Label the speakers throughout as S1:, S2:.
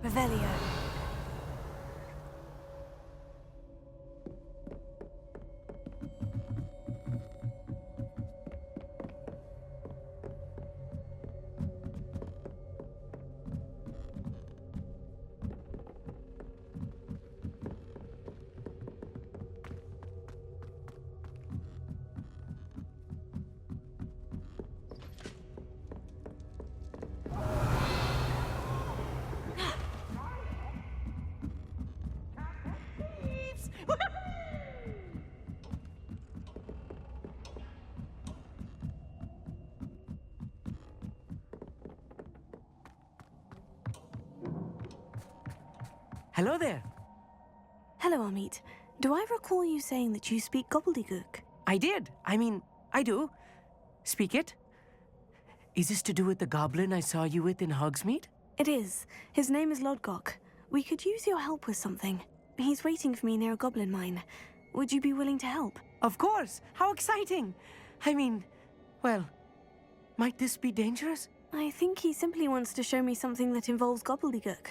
S1: Revelio.
S2: Hello there.
S1: Hello, Amit. Do I recall you saying that you speak gobbledygook?
S2: I did. I do. Speak it. Is this to do with the goblin I saw you with in Hogsmeade?
S1: It is. His name is Lodgok. We could use your help with something. He's waiting for me near a goblin mine. Would you be willing to help?
S2: Of course. How exciting. Well, might this be dangerous?
S1: I think he simply wants to show me something that involves gobbledygook.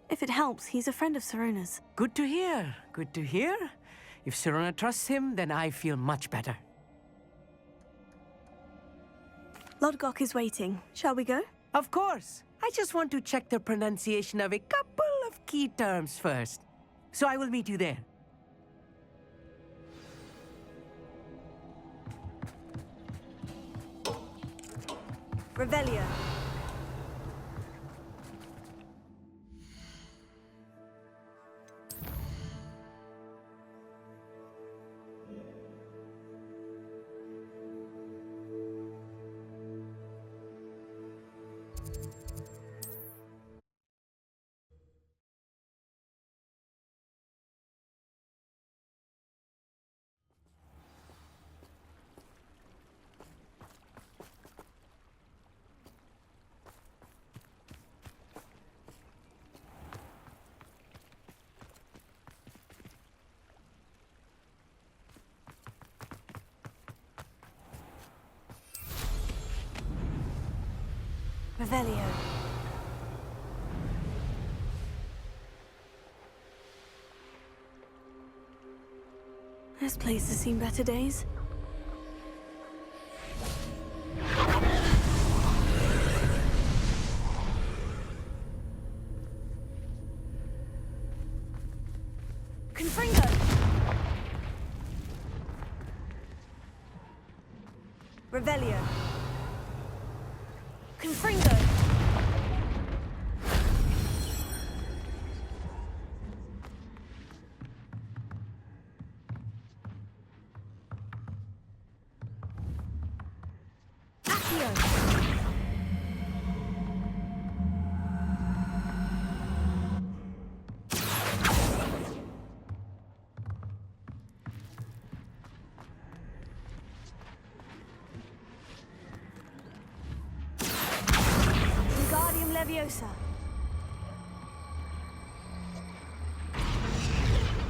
S1: If it helps, he's a friend of Sirona's.
S2: Good to hear. Good to hear. If Sirona trusts him, then I feel much better.
S1: Lodgok is waiting. Shall we go?
S2: Of course. I just want to check the pronunciation of a couple of key terms first. So I will meet you there.
S1: Revelio. Revelio. This place has seen better days. Confringo! Revelio. Confringo! Accio! Wingardium Leviosa.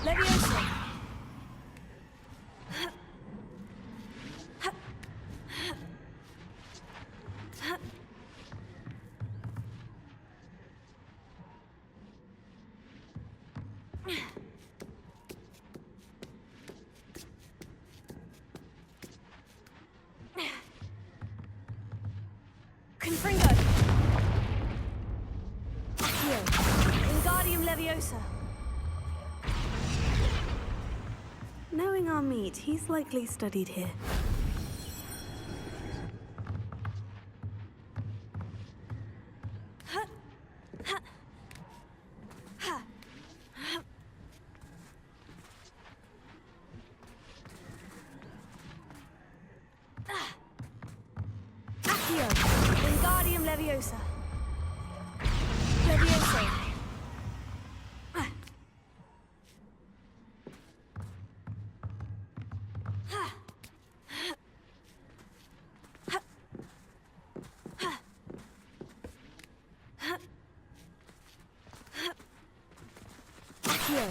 S1: Leviosa. Confringo. Accio. Wingardium Leviosa. Knowing our meat, he's likely studied here. Accio. Wingardium Leviosa. Leviosa. Accio.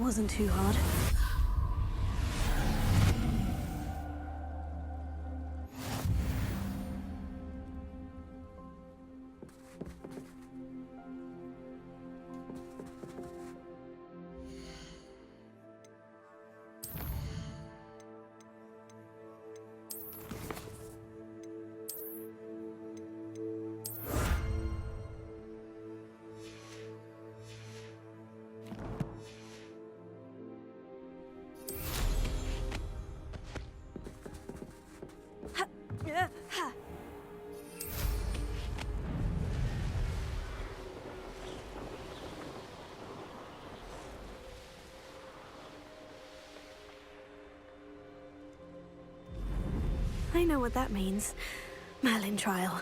S1: wasn't too hard. I know what that means. Merlin trial.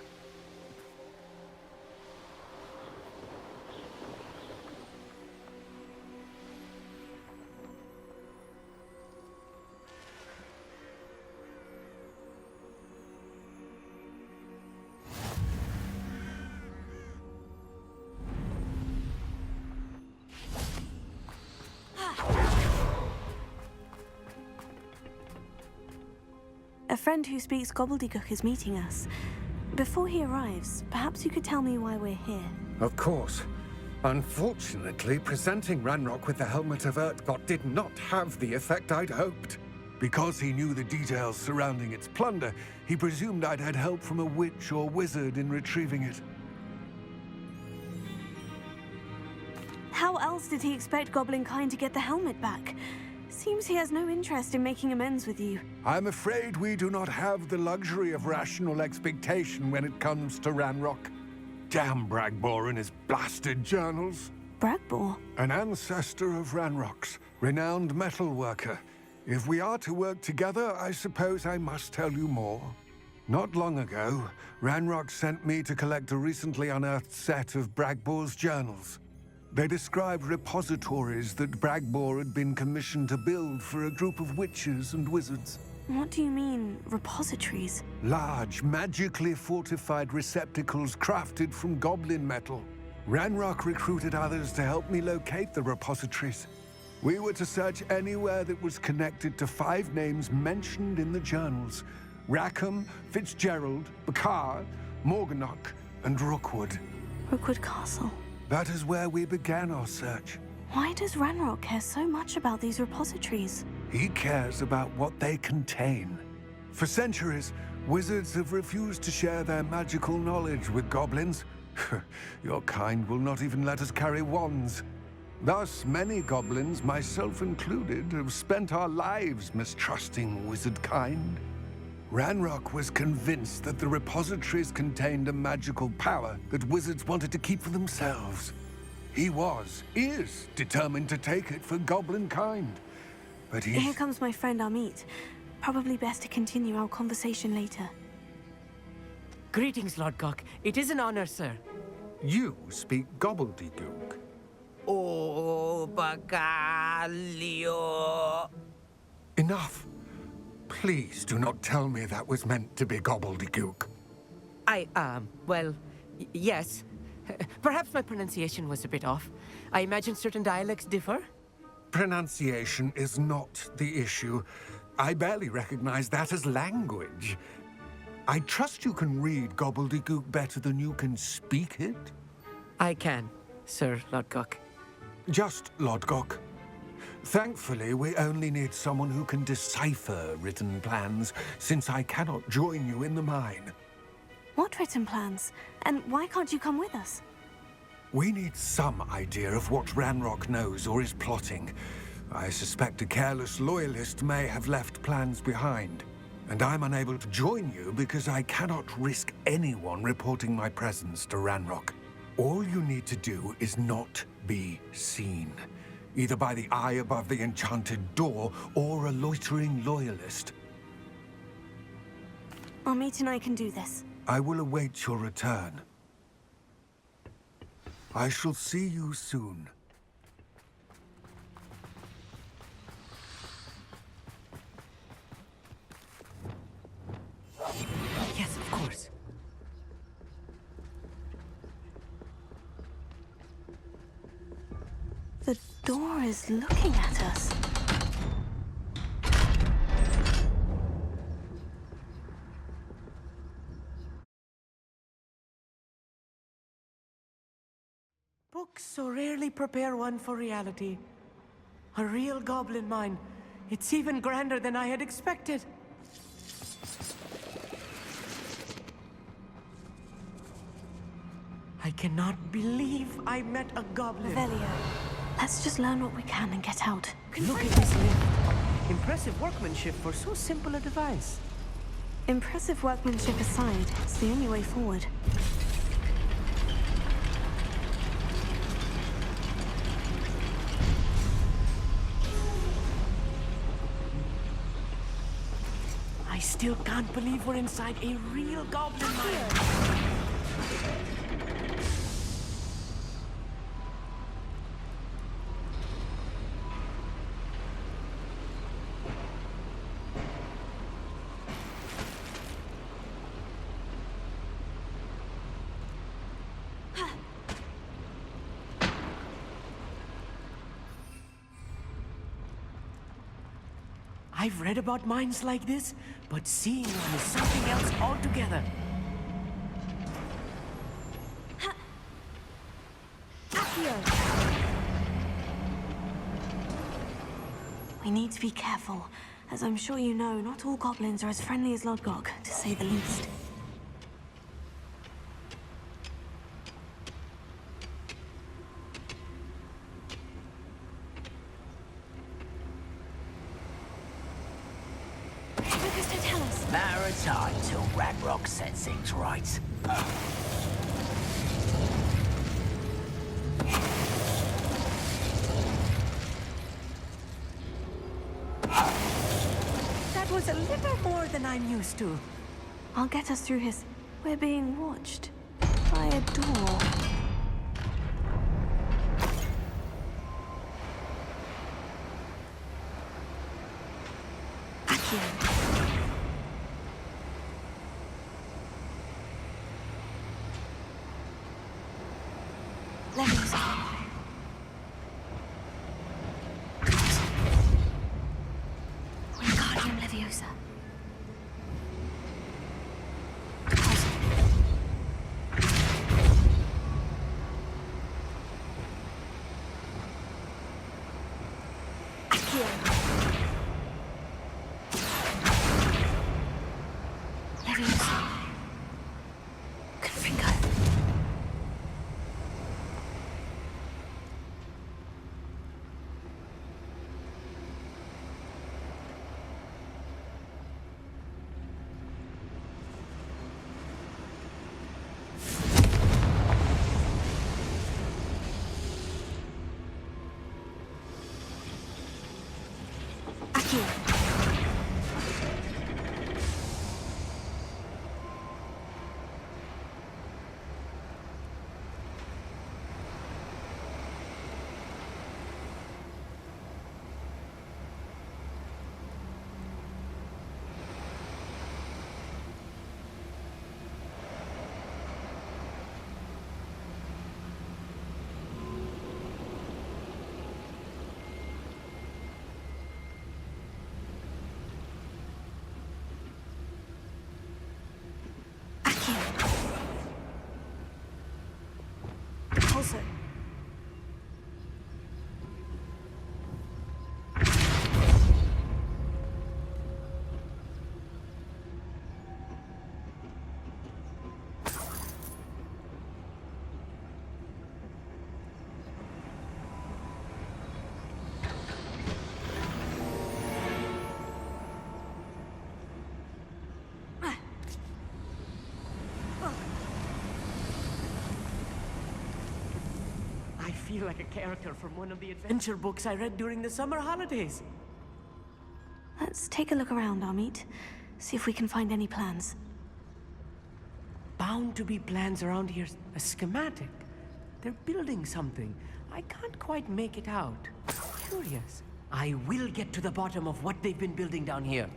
S1: A friend who speaks gobbledygook is meeting us. Before he arrives, perhaps you could tell me why we're here.
S3: Of course. Unfortunately, presenting Ranrock with the Helmet of Urtkot did not have the effect I'd hoped. Because he knew the details surrounding its plunder, he presumed I'd had help from a witch or wizard in retrieving it.
S1: How else did he expect Goblinkind to get the helmet back? Seems he has no interest in making amends with you.
S3: I'm afraid we do not have the luxury of rational expectation when it comes to Ranrock. Damn Bragbor and his blasted journals.
S1: Bragbor?
S3: An ancestor of Ranrock's, renowned metal worker. If we are to work together, I suppose I must tell you more. Not long ago, Ranrock sent me to collect a recently unearthed set of Bragbor's journals. They described repositories that Bragbor had been commissioned to build for a group of witches and wizards.
S1: What do you mean, repositories?
S3: Large, magically fortified receptacles crafted from goblin metal. Ranrock recruited others to help me locate the repositories. We were to search anywhere that was connected to 5 names mentioned in the journals: Rackham, Fitzgerald, Bakar, Morganach, and Rookwood.
S1: Rookwood Castle.
S3: That is where we began our search.
S1: Why does Ranrock care so much about these repositories?
S3: He cares about what they contain. For centuries, wizards have refused to share their magical knowledge with goblins. Your kind will not even let us carry wands. Thus, many goblins, myself included, have spent our lives mistrusting wizard kind. Ranrock was convinced that the repositories contained a magical power that wizards wanted to keep for themselves. He is determined to take it for goblin kind. But
S1: Here comes my friend Amit. Probably best to continue our conversation later.
S2: Greetings, Lodgok. It is an honor, sir.
S3: You speak gobbledygook.
S2: Oh, Bagalio.
S3: Enough. Please do not tell me that was meant to be gobbledygook.
S2: Well, yes. Perhaps my pronunciation was a bit off. I imagine certain dialects differ.
S3: Pronunciation is not the issue. I barely recognize that as language. I trust you can read gobbledygook better than you can speak it?
S2: I can, Sir Lodgok.
S3: Just Lodgok. Thankfully, we only need someone who can decipher written plans, since I cannot join you in the mine.
S1: What written plans? And why can't you come with us?
S3: We need some idea of what Ranrock knows or is plotting. I suspect a careless loyalist may have left plans behind. And I'm unable to join you because I cannot risk anyone reporting my presence to Ranrock. All you need to do is not be seen. Either by the eye above the enchanted door, or a loitering loyalist.
S1: Amit and I can do this.
S3: I will await your return. I shall see you soon.
S2: Yes, of course.
S1: The door is looking at us.
S2: Books so rarely prepare one for reality. A real goblin mine. It's even grander than I had expected. I cannot believe I met a goblin.
S1: Revelio. Let's just learn what we can and get out.
S2: Look at this lift. Impressive workmanship for so simple a device.
S1: Impressive workmanship aside, it's the only way forward.
S2: I still can't believe we're inside a real goblin mine. I've read about mines like this, but seeing one is something else altogether.
S1: We need to be careful. As I'm sure you know, not all goblins are as friendly as Lodgok, to say the least. Lucas, don't tell us.
S4: Matter of time till Ragnarok sets things right.
S2: That was a little more than I'm used to.
S1: I'll get us through his... We're being watched by a door. Leviosa. Wingardium Leviosa. Accio. Leviosa. Confringo. Accio. Also.
S2: I feel like a character from one of the adventure books I read during the summer holidays.
S1: Let's take a look around, Amit. See if we can find any plans.
S2: Bound to be plans around here. A schematic. They're building something. I can't quite make it out. Curious. I will get to the bottom of what they've been building down here.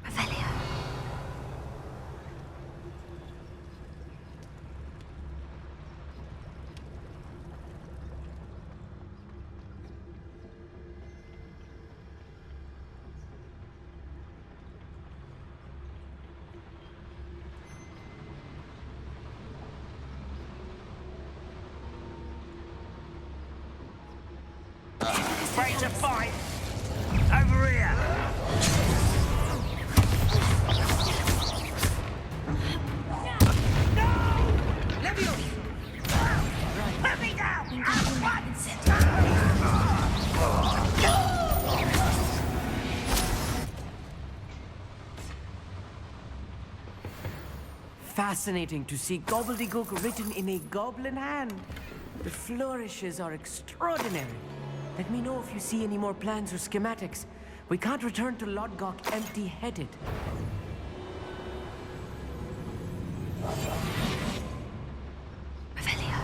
S1: Revelio.
S4: afraid to fight? Over here! Put me down!
S2: Fascinating to see gobbledygook written in a goblin hand. The flourishes are extraordinary. Let me know if you see any more plans or schematics. We can't return to Lodgok empty-headed.
S1: Revelia.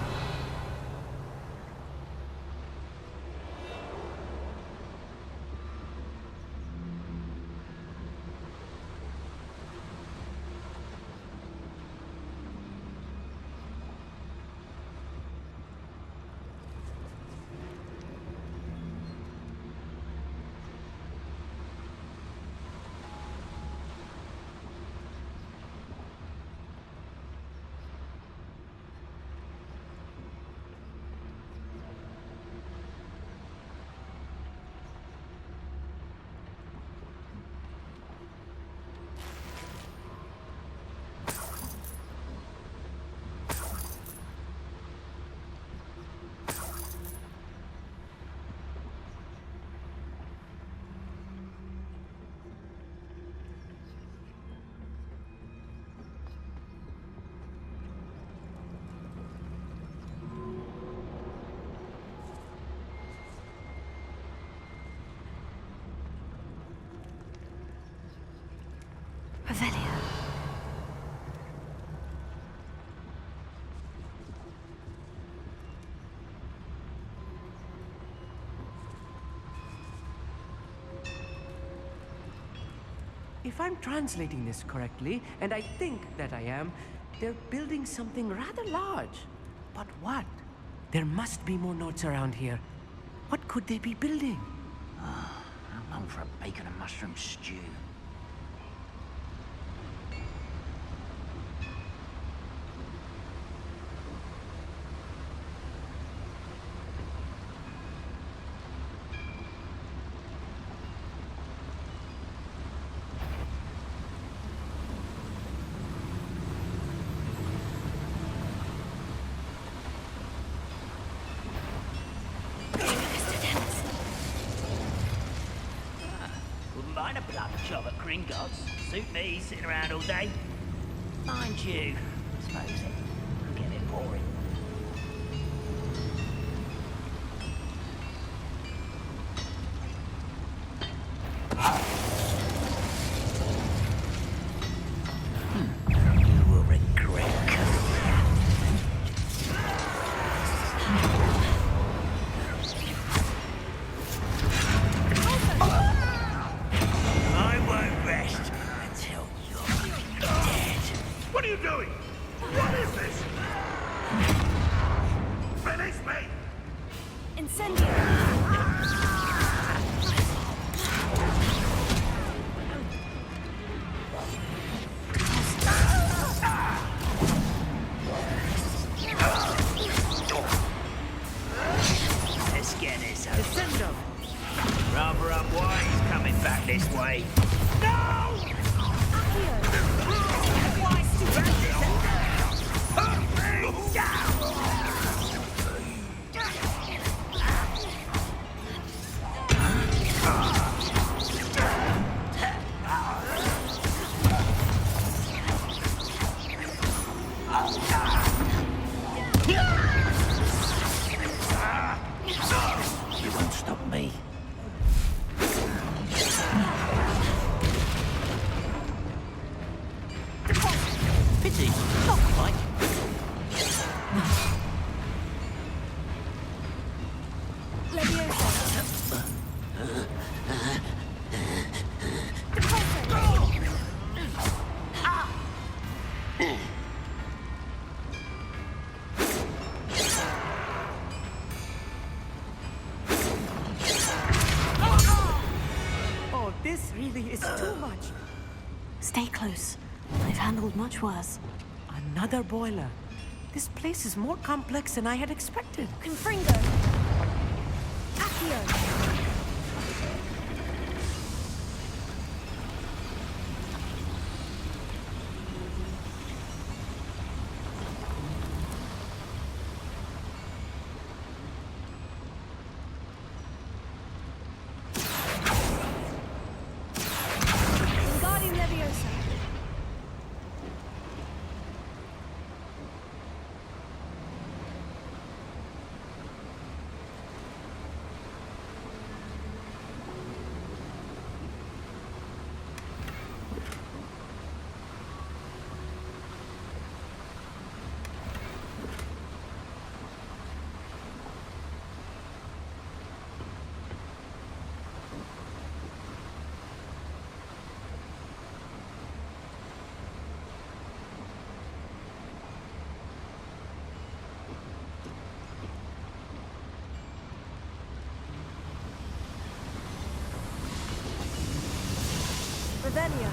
S1: Revelia.
S2: If I'm translating this correctly, and I think that I am, they're building something rather large. But what? There must be more notes around here. What could they be building?
S4: I'm long for a bacon and mushroom stew. Wouldn't mind a plum job at Gringotts. Suit me, sitting around all day. Mind you, I suppose it can get a bit boring. You will regret coming here. I won't rest until you're dead.
S5: What are you doing? What is this? Release me!
S1: Incendio.
S4: Let's get this over.
S2: Descendo!
S4: Rather unwise coming back this way. No! You won't stop me. Pity, not quite.
S1: Leviosa.
S2: Oh, this really is too much.
S1: Stay close. I've handled much worse.
S2: Another boiler. This place is more complex than I had expected.
S1: Confringo. Wingardium Leviosa. Revelio.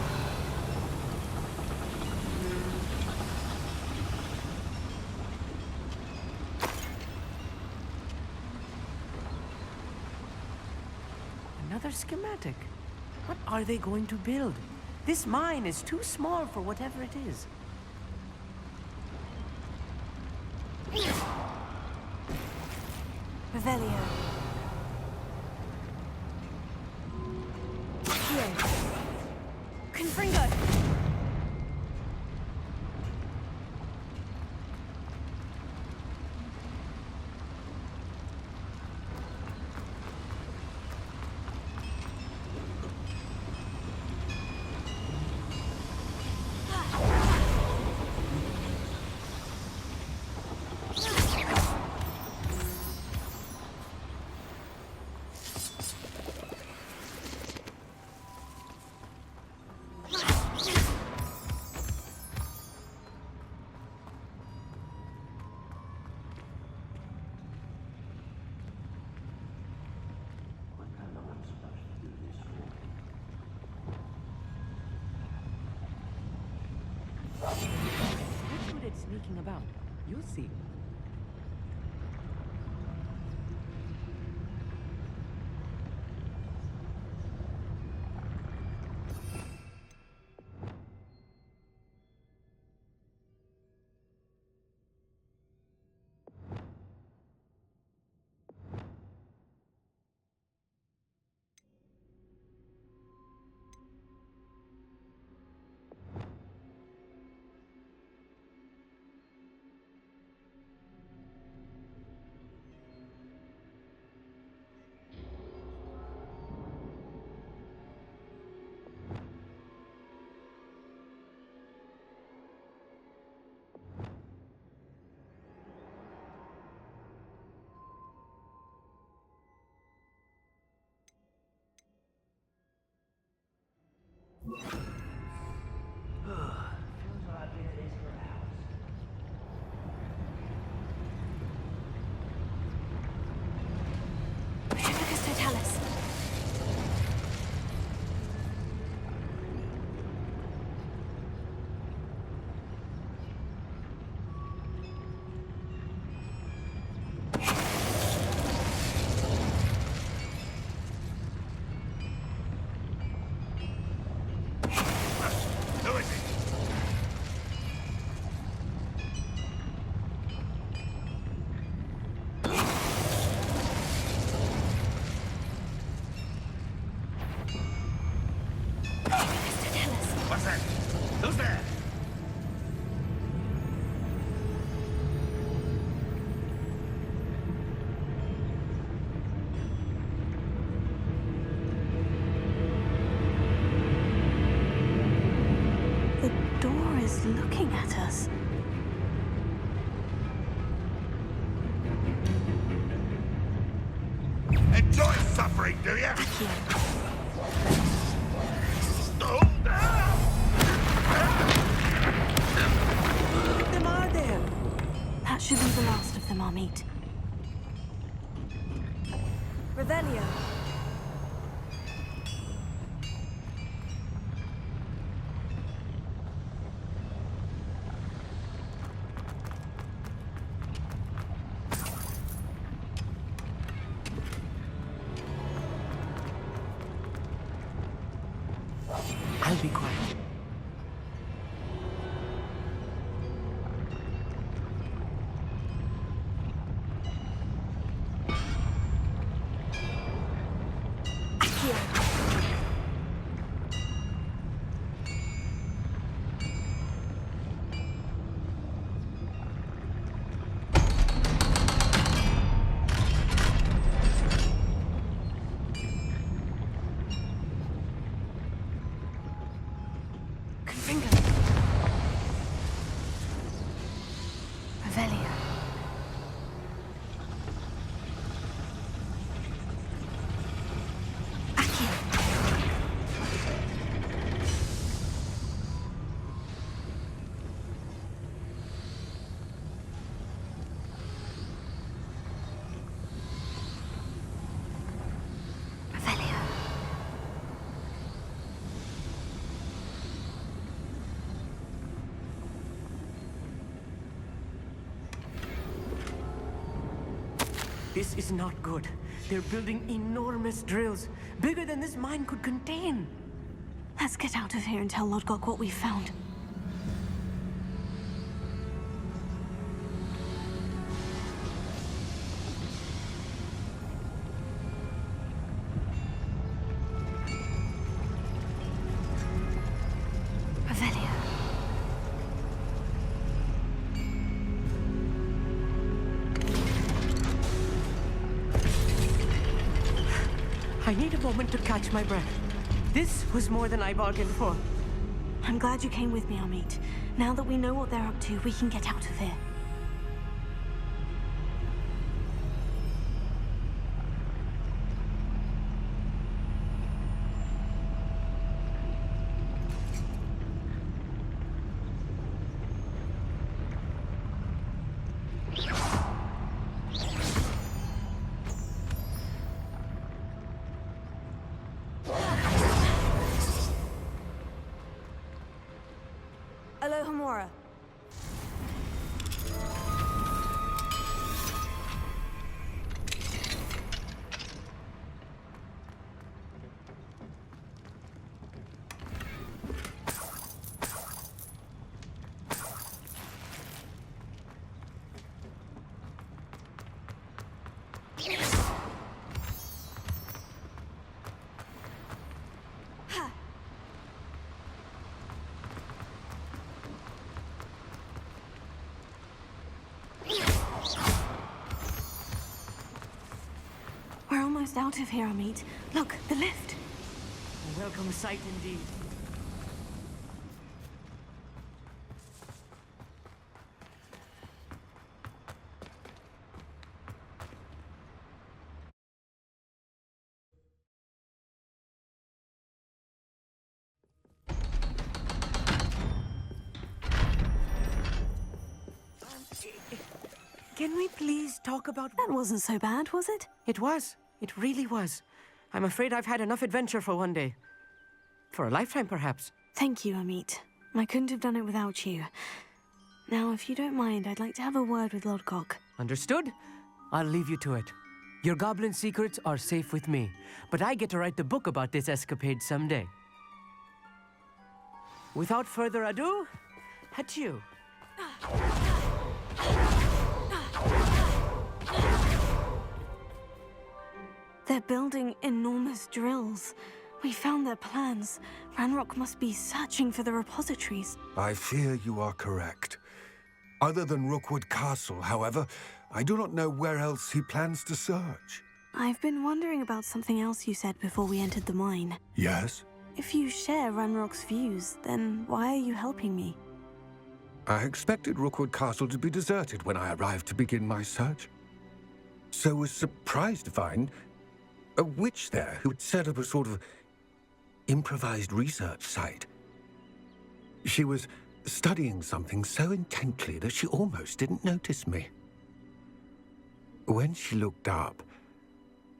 S2: Another schematic. What are they going to build? This mine is too small for whatever it is.
S1: Revelio. Confringo.
S2: What's good at sneaking about? You'll see.
S4: Feels like I've been at this for hours.
S1: Amicus Totalis.
S5: Who is it?
S1: Amicus Totalis.
S5: What's that? Who's there?
S1: The door is looking at us.
S5: Enjoy suffering, do you?
S1: Accio.
S5: Oh,
S2: How many of them are there?
S1: That should be the last of them I'll meet. Revelio.
S2: I'll be quiet.
S1: Revelia. Revelia.
S2: This is not good. They're building enormous drills, bigger than this mine could contain.
S1: Let's get out of here and tell Lodgok what we found. Revelia.
S2: I need a moment to catch my breath. This was more than I bargained for.
S1: I'm glad you came with me, Amit. Now that we know what they're up to, we can get out of here. Alohomora. We're almost out of here, Amit. Look, the lift.
S2: A welcome sight indeed. Can we please talk about...
S1: That wasn't so bad, was it?
S2: It was. It really was. I'm afraid I've had enough adventure for one day. For a lifetime, perhaps.
S1: Thank you, Amit. I couldn't have done it without you. Now, if you don't mind, I'd like to have a word with Lodgok.
S2: Understood? I'll leave you to it. Your goblin secrets are safe with me, but I get to write the book about this escapade someday. Without further ado, adieu.
S1: They're building enormous drills. We found their plans. Ranrock must be searching for the repositories.
S3: I fear you are correct. Other than Rookwood Castle, however, I do not know where else he plans to search.
S1: I've been wondering about something else you said before we entered the mine.
S3: Yes?
S1: If you share Ranrock's views, then why are you helping me?
S3: I expected Rookwood Castle to be deserted when I arrived to begin my search. So was surprised to find a witch there who had set up a sort of improvised research site. She was studying something so intently that she almost didn't notice me. When she looked up,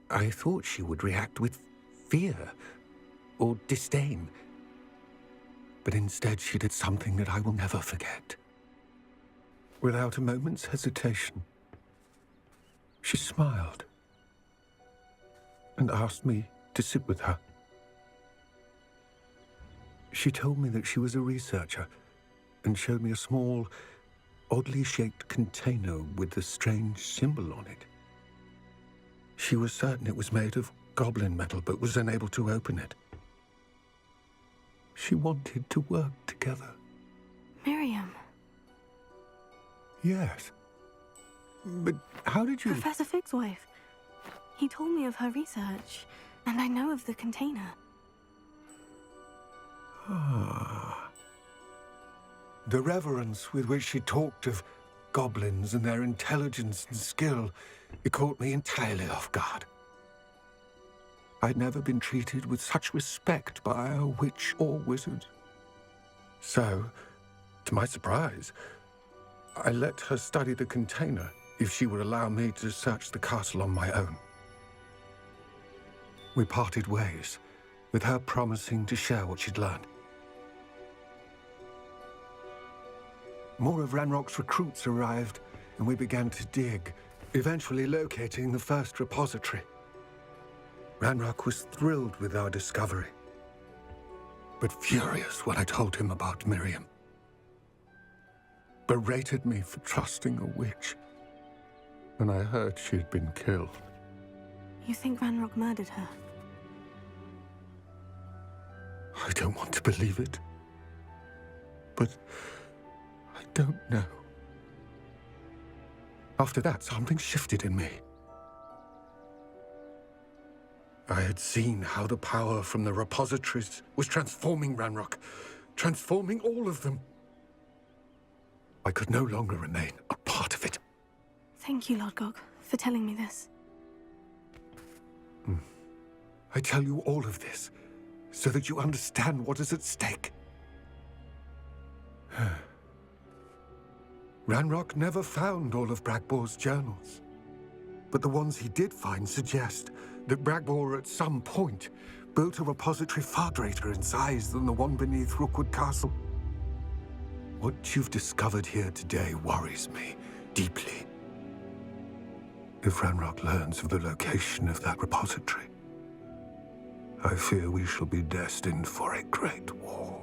S3: I thought she would react with fear or disdain. But instead she did something that I will never forget. Without a moment's hesitation, she smiled and asked me to sit with her. She told me that she was a researcher and showed me a small, oddly shaped container with a strange symbol on it. She was certain it was made of goblin metal, but was unable to open it. She wanted to work together.
S1: Miriam.
S3: Yes. But how did you...
S1: Professor Fig's wife. He told me of her research, and I know of the container.
S3: Ah. The reverence with which she talked of goblins and their intelligence and skill, it caught me entirely off guard. I'd never been treated with such respect by a witch or wizard. So, to my surprise, I let her study the container if she would allow me to search the castle on my own. We parted ways, with her promising to share what she'd learned. More of Ranrock's recruits arrived, and we began to dig, eventually locating the first repository. Ranrock was thrilled with our discovery, but furious when I told him about Miriam. Berated me for trusting a witch, and I heard she'd been killed.
S1: You think Ranrock murdered her?
S3: I don't want to believe it, but I don't know. After that, something shifted in me. I had seen how the power from the repositories was transforming Ranrock, transforming all of them. I could no longer remain a part of it.
S1: Thank you, Lodgok, for telling me this.
S3: I tell you all of this so that you understand what is at stake. Ranrock never found all of Bragbor's journals, but the ones he did find suggest that Bragbor at some point built a repository far greater in size than the one beneath Rookwood Castle. What you've discovered here today worries me deeply. If Ranrock learns of the location of that repository, I fear we shall be destined for a great war.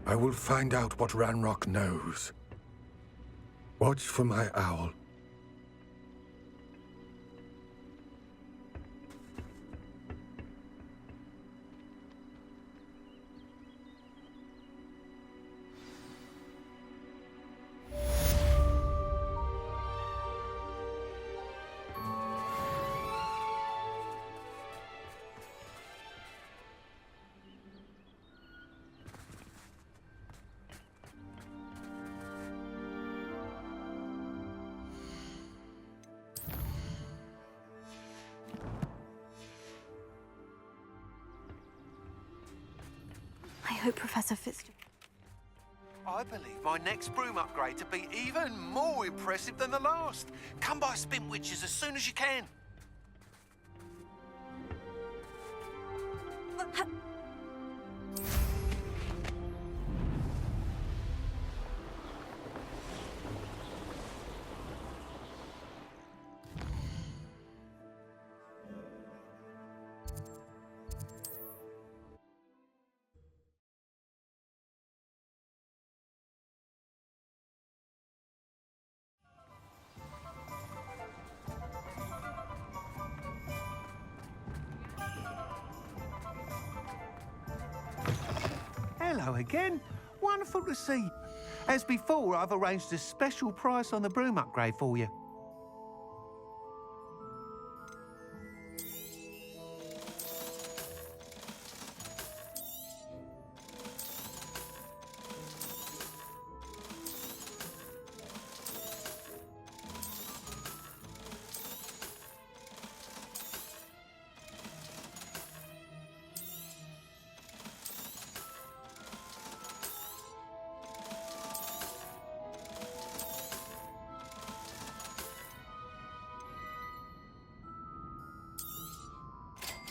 S3: I will find out what Ranrock knows. Watch for my owl.
S1: I hope Professor Fitz...
S6: I believe my next broom upgrade to be even more impressive than the last. Come by Spin Witches as soon as you can.
S2: Hello again. Wonderful to see you. As before, I've arranged a special price on the broom upgrade for you.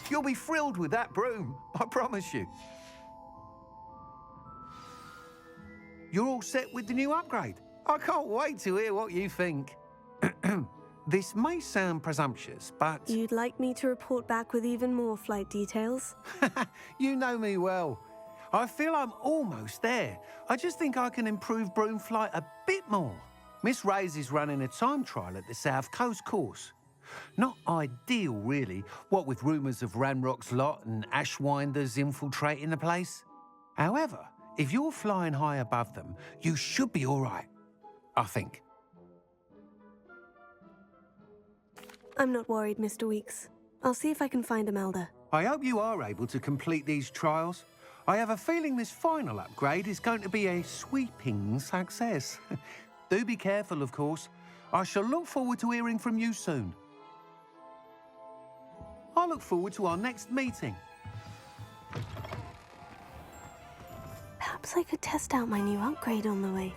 S2: You'll be thrilled with that broom, I promise you. You're all set with the new upgrade. I can't wait to hear what you think.
S6: This may sound presumptuous, but
S1: You'd like me to report back with even more flight details?
S6: you know me well. I feel I'm almost there. I just think I can improve broom flight a bit more. Miss Ray's is running a time trial at the South Coast course. Not ideal, really, what with rumours of Ranrock's lot and Ashwinders infiltrating the place. However, if you're flying high above them, you should be all right, I think.
S1: I'm not worried, Mr. Weeks. I'll see if I can find Imelda.
S6: I hope you are able to complete these trials. I have a feeling this final upgrade is going to be a sweeping success. Do be careful, of course. I shall look forward to hearing from you soon. I look forward to our next meeting.
S1: Perhaps I could test out my new upgrade on the way.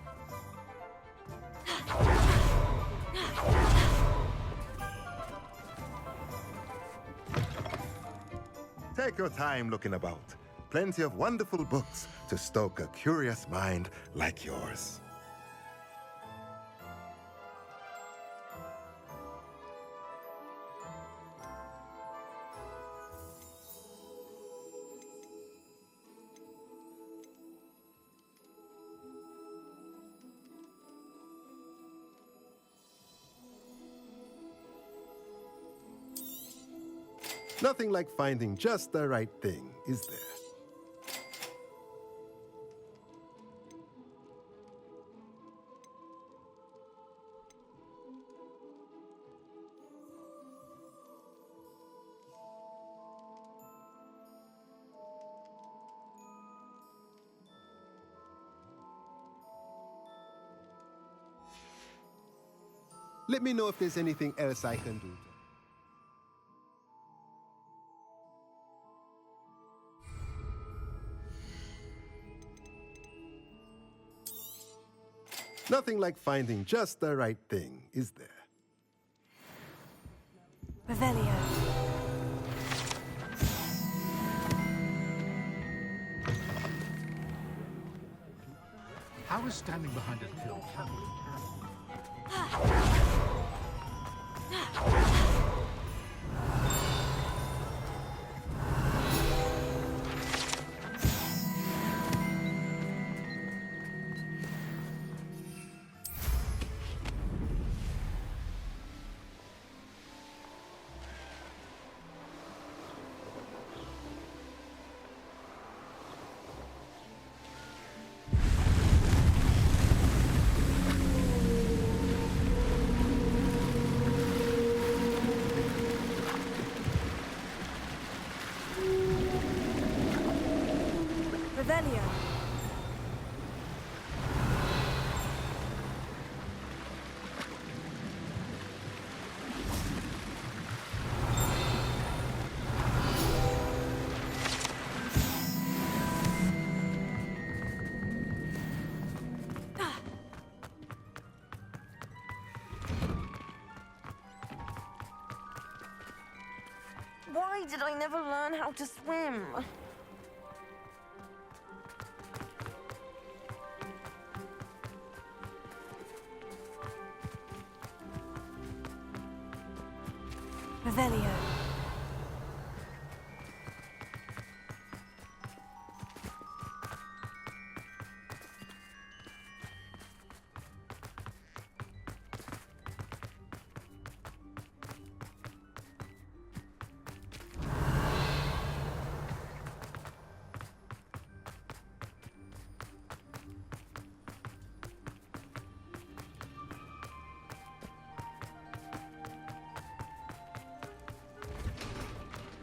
S5: Take your time looking about. Plenty of wonderful books to stoke a curious mind like yours. Nothing like finding just the right thing, is there? Let me know if there's anything else I can do. Nothing like finding just the right thing, is there?
S1: Revelio.
S7: I was standing behind a hill.
S1: Revelio.
S8: Why did I never learn how to swim?
S1: Revelio.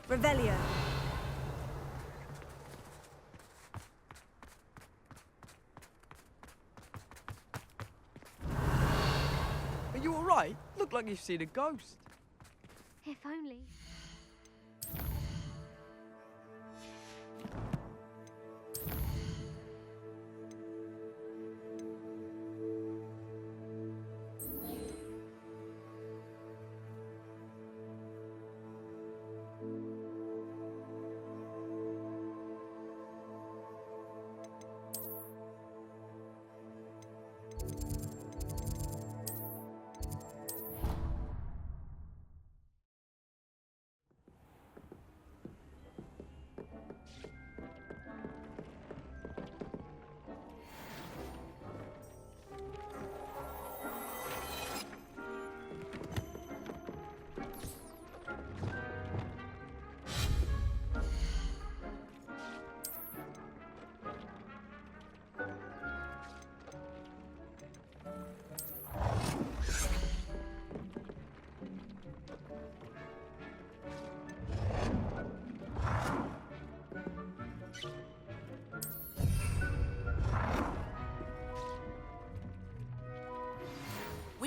S1: Revelio.
S9: Are you alright? Look like you've seen a ghost.
S10: If only.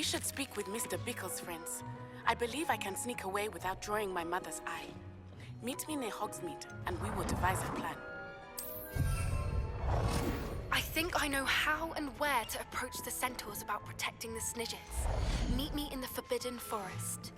S11: We should speak with Mr. Bickle's friends. I believe I can sneak away without drawing my mother's eye. Meet me near Hogsmeade, and we will devise a plan.
S10: I think I know how and where to approach the centaurs about protecting the Snidgets. Meet me in the Forbidden Forest.